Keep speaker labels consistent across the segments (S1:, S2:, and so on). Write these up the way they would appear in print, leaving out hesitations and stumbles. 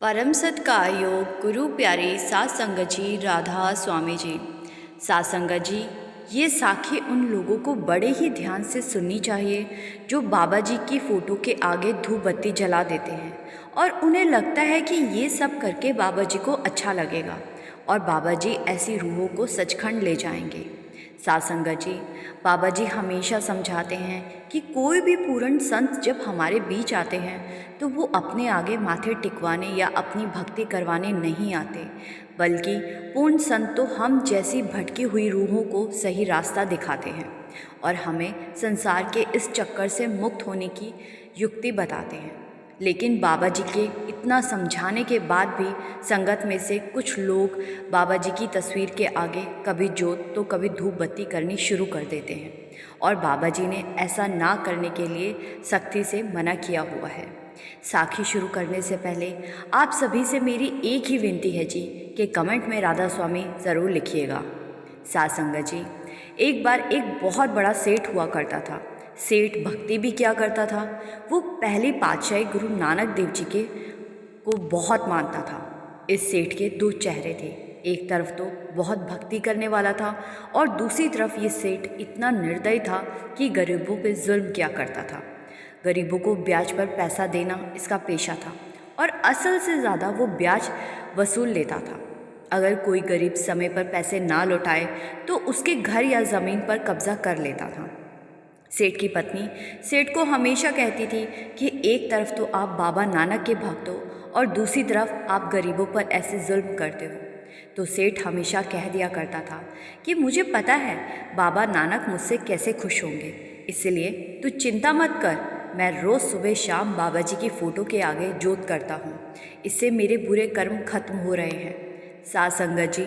S1: परम सत्कार योग गुरु प्यारे सात संगत जी राधा स्वामी जी। सात संगत जी, ये साखी उन लोगों को बड़े ही ध्यान से सुननी चाहिए जो बाबा जी की फ़ोटो के आगे धूप बत्ती जला देते हैं और उन्हें लगता है कि ये सब करके बाबा जी को अच्छा लगेगा और बाबा जी ऐसी रूहों को सचखंड ले जाएंगे। सात संगत जी, बाबा जी हमेशा समझाते हैं कि कोई भी पूर्ण संत जब हमारे बीच आते हैं तो वो अपने आगे माथे टिकवाने या अपनी भक्ति करवाने नहीं आते, बल्कि पूर्ण संत तो हम जैसी भटकी हुई रूहों को सही रास्ता दिखाते हैं और हमें संसार के इस चक्कर से मुक्त होने की युक्ति बताते हैं। लेकिन बाबा जी के इतना समझाने के बाद भी संगत में से कुछ लोग बाबा जी की तस्वीर के आगे कभी जोत तो कभी धूप बत्ती करनी शुरू कर देते हैं और बाबा जी ने ऐसा ना करने के लिए सख्ती से मना किया हुआ है। साखी शुरू करने से पहले आप सभी से मेरी एक ही विनती है जी कि कमेंट में राधा स्वामी ज़रूर लिखिएगा। सात संगत जी, एक बार एक बहुत बड़ा सेठ हुआ करता था। सेठ भक्ति भी क्या करता था, वो पहली पातशाही गुरु नानक देव जी के को बहुत मानता था। इस सेठ के दो चेहरे थे, एक तरफ तो बहुत भक्ति करने वाला था और दूसरी तरफ ये सेठ इतना निर्दयी था कि गरीबों पे जुल्म किया करता था। गरीबों को ब्याज पर पैसा देना इसका पेशा था और असल से ज़्यादा वो ब्याज वसूल लेता था। अगर कोई गरीब समय पर पैसे ना लौटाए तो उसके घर या ज़मीन पर कब्जा कर लेता था। सेठ की पत्नी सेठ को हमेशा कहती थी कि एक तरफ तो आप बाबा नानक के भक्त हो और दूसरी तरफ आप गरीबों पर ऐसे जुल्म करते हो। तो सेठ हमेशा कह दिया करता था कि मुझे पता है बाबा नानक मुझसे कैसे खुश होंगे, इसलिए तू चिंता मत कर, मैं रोज़ सुबह शाम बाबा जी की फ़ोटो के आगे जोत करता हूँ, इससे मेरे बुरे कर्म खत्म हो रहे हैं। सात संगत जी,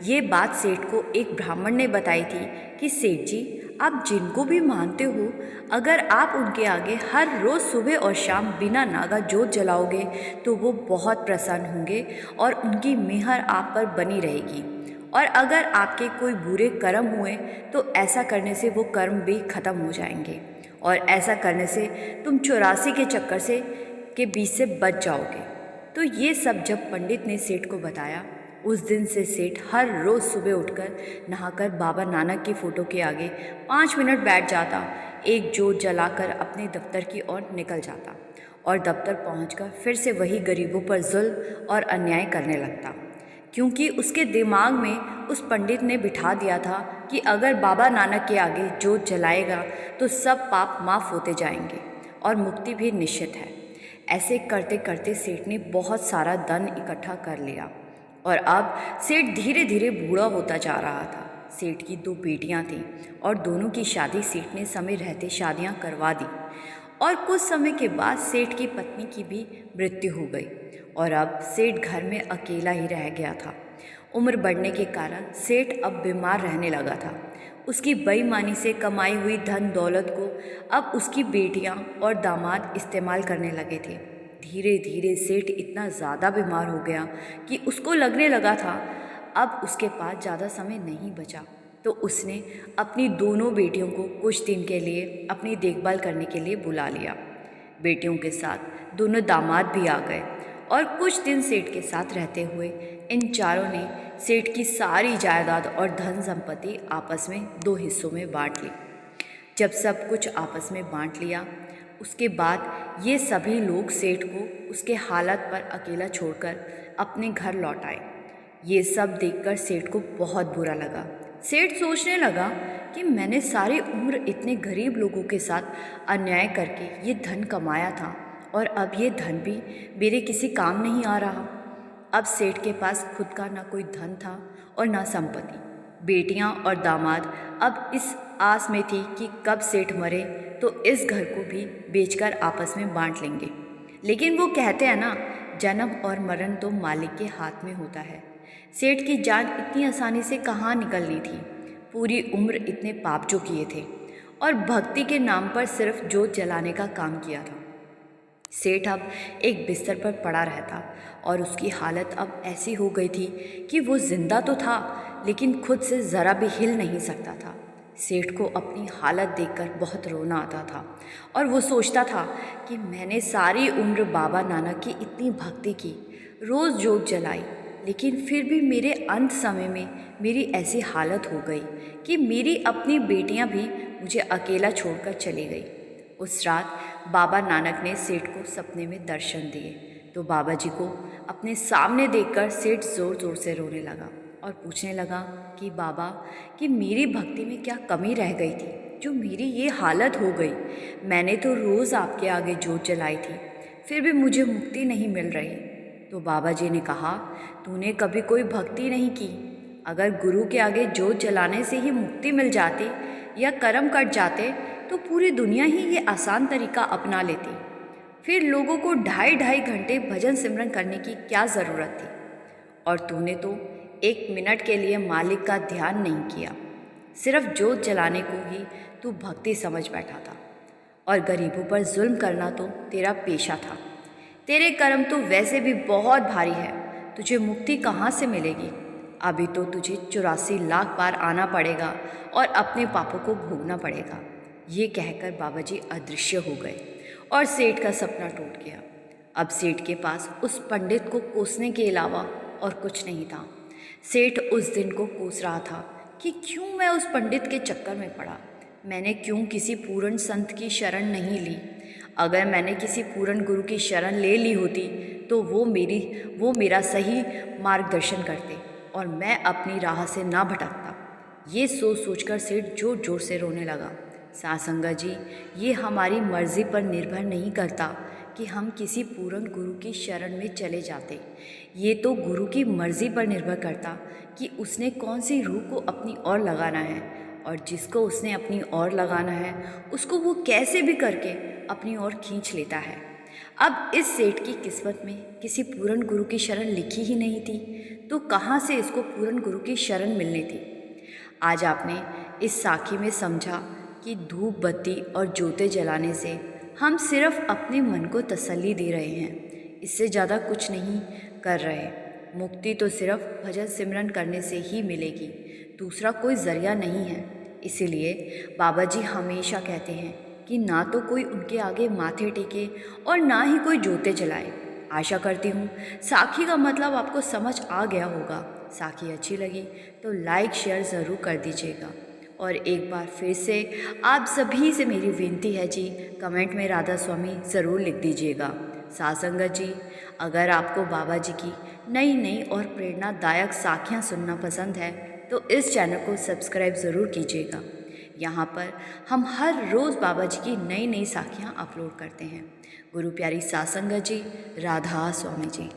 S1: ये बात सेठ को एक ब्राह्मण ने बताई थी कि सेठ जी, आप जिनको भी मानते हो, अगर आप उनके आगे हर रोज़ सुबह और शाम बिना नागा जोत जलाओगे तो वो बहुत प्रसन्न होंगे और उनकी मेहर आप पर बनी रहेगी। और अगर आपके कोई बुरे कर्म हुए तो ऐसा करने से वो कर्म भी खत्म हो जाएंगे और ऐसा करने से तुम 84 के चक्कर से के बीच से बच जाओगे। तो ये सब जब पंडित ने सेठ को बताया, उस दिन से सेठ हर रोज़ सुबह उठकर नहाकर बाबा नानक की फ़ोटो के आगे 5 मिनट बैठ जाता, एक जोत जलाकर अपने दफ्तर की ओर निकल जाता और दफ्तर पहुंचकर फिर से वही गरीबों पर जुल्म और अन्याय करने लगता, क्योंकि उसके दिमाग में उस पंडित ने बिठा दिया था कि अगर बाबा नानक के आगे जोत जलाएगा तो सब पाप माफ़ होते जाएंगे और मुक्ति भी निश्चित है। ऐसे करते करते सेठ ने बहुत सारा धन इकट्ठा कर लिया और अब सेठ धीरे धीरे बूढ़ा होता जा रहा था। सेठ की 2 बेटियां थीं और दोनों की शादी सेठ ने समय रहते शादियां करवा दी और कुछ समय के बाद सेठ की पत्नी की भी मृत्यु हो गई और अब सेठ घर में अकेला ही रह गया था। उम्र बढ़ने के कारण सेठ अब बीमार रहने लगा था। उसकी बेईमानी से कमाई हुई धन दौलत को अब उसकी बेटियां और दामाद इस्तेमाल करने लगे थे। धीरे धीरे सेठ इतना ज़्यादा बीमार हो गया कि उसको लगने लगा था अब उसके पास ज़्यादा समय नहीं बचा। तो उसने अपनी दोनों बेटियों को कुछ दिन के लिए अपनी देखभाल करने के लिए बुला लिया। बेटियों के साथ दोनों दामाद भी आ गए और कुछ दिन सेठ के साथ रहते हुए इन चारों ने सेठ की सारी जायदाद और धन संपत्ति आपस में 2 हिस्सों में बांट ली। जब सब कुछ आपस में बांट लिया, उसके बाद ये सभी लोग सेठ को उसके हालत पर अकेला छोड़कर अपने घर लौट आए। ये सब देखकर सेठ को बहुत बुरा लगा। सेठ सोचने लगा कि मैंने सारी उम्र इतने गरीब लोगों के साथ अन्याय करके ये धन कमाया था और अब ये धन भी मेरे किसी काम नहीं आ रहा। अब सेठ के पास खुद का ना कोई धन था और ना संपत्ति। बेटियां और दामाद अब इस आस में थी कि कब सेठ मरे तो इस घर को भी बेचकर आपस में बांट लेंगे। लेकिन वो कहते हैं ना, जन्म और मरण तो मालिक के हाथ में होता है। सेठ की जान इतनी आसानी से कहाँ निकलनी थी। पूरी उम्र इतने पाप जो किए थे और भक्ति के नाम पर सिर्फ जोत जलाने का काम किया था। सेठ अब एक बिस्तर पर पड़ा रहता और उसकी हालत अब ऐसी हो गई थी कि वो जिंदा तो था लेकिन खुद से ज़रा भी हिल नहीं सकता था। सेठ को अपनी हालत देखकर बहुत रोना आता था और वो सोचता था कि मैंने सारी उम्र बाबा नानक की इतनी भक्ति की, रोज़ जोत जलाई, लेकिन फिर भी मेरे अंत समय में मेरी ऐसी हालत हो गई कि मेरी अपनी बेटियां भी मुझे अकेला छोड़कर चली गई। उस रात बाबा नानक ने सेठ को सपने में दर्शन दिए तो बाबा जी को अपने सामने देखकर सेठ ज़ोर ज़ोर से रोने लगा और पूछने लगा कि बाबा, कि मेरी भक्ति में क्या कमी रह गई थी जो मेरी ये हालत हो गई। मैंने तो रोज़ आपके आगे जोत जलाई थी, फिर भी मुझे मुक्ति नहीं मिल रही। तो बाबा जी ने कहा, तूने कभी कोई भक्ति नहीं की। अगर गुरु के आगे जोत जलाने से ही मुक्ति मिल जाती या कर्म कट जाते तो पूरी दुनिया ही ये आसान तरीका अपना लेती। फिर लोगों को 2.5 घंटे भजन सिमरन करने की क्या ज़रूरत थी। और तूने तो 1 मिनट के लिए मालिक का ध्यान नहीं किया, सिर्फ जोत जलाने को ही तू भक्ति समझ बैठा था। और गरीबों पर जुल्म करना तो तेरा पेशा था। तेरे कर्म तो वैसे भी बहुत भारी है, तुझे मुक्ति कहाँ से मिलेगी। अभी तो तुझे 84 लाख बार आना पड़ेगा और अपने पापों को भोगना पड़ेगा। ये कहकर बाबा जी अदृश्य हो गए और सेठ का सपना टूट गया। अब सेठ के पास उस पंडित को कोसने के अलावा और कुछ नहीं था। सेठ उस दिन को कोस रहा था कि क्यों मैं उस पंडित के चक्कर में पड़ा। मैंने क्यों किसी पूर्ण संत की शरण नहीं ली। अगर मैंने किसी पूर्ण गुरु की शरण ले ली होती तो वो मेरा सही मार्गदर्शन करते और मैं अपनी राह से ना भटकता। ये सोच सोचकर सेठ जोर जोर से रोने लगा। साध संगत जी, ये हमारी मर्ज़ी पर निर्भर नहीं करता कि हम किसी पूर्ण गुरु की शरण में चले जाते। ये तो गुरु की मर्ज़ी पर निर्भर करता कि उसने कौन सी रूह को अपनी ओर लगाना है, और जिसको उसने अपनी ओर लगाना है उसको वो कैसे भी करके अपनी ओर खींच लेता है। अब इस सेठ की किस्मत में किसी पूर्ण गुरु की शरण लिखी ही नहीं थी, तो कहाँ से इसको पूर्ण गुरु की शरण मिलनी थी। आज आपने इस साखी में समझा कि धूप बत्ती और जोते जलाने से हम सिर्फ अपने मन को तसल्ली दे रहे हैं, इससे ज़्यादा कुछ नहीं कर रहे। मुक्ति तो सिर्फ भजन सिमरन करने से ही मिलेगी, दूसरा कोई ज़रिया नहीं है। इसीलिए बाबा जी हमेशा कहते हैं कि ना तो कोई उनके आगे माथे टेके और ना ही कोई जोते जलाए। आशा करती हूँ साखी का मतलब आपको समझ आ गया होगा। साखी अच्छी लगी तो लाइक शेयर ज़रूर कर दीजिएगा। और एक बार फिर से आप सभी से मेरी विनती है जी, कमेंट में राधा स्वामी ज़रूर लिख दीजिएगा। साध संगत जी, अगर आपको बाबा जी की नई नई और प्रेरणादायक साखियाँ सुनना पसंद है तो इस चैनल को सब्सक्राइब ज़रूर कीजिएगा। यहाँ पर हम हर रोज़ बाबा जी की नई नई साखियाँ अपलोड करते हैं। गुरु प्यारी साध संगत जी, राधा स्वामी जी।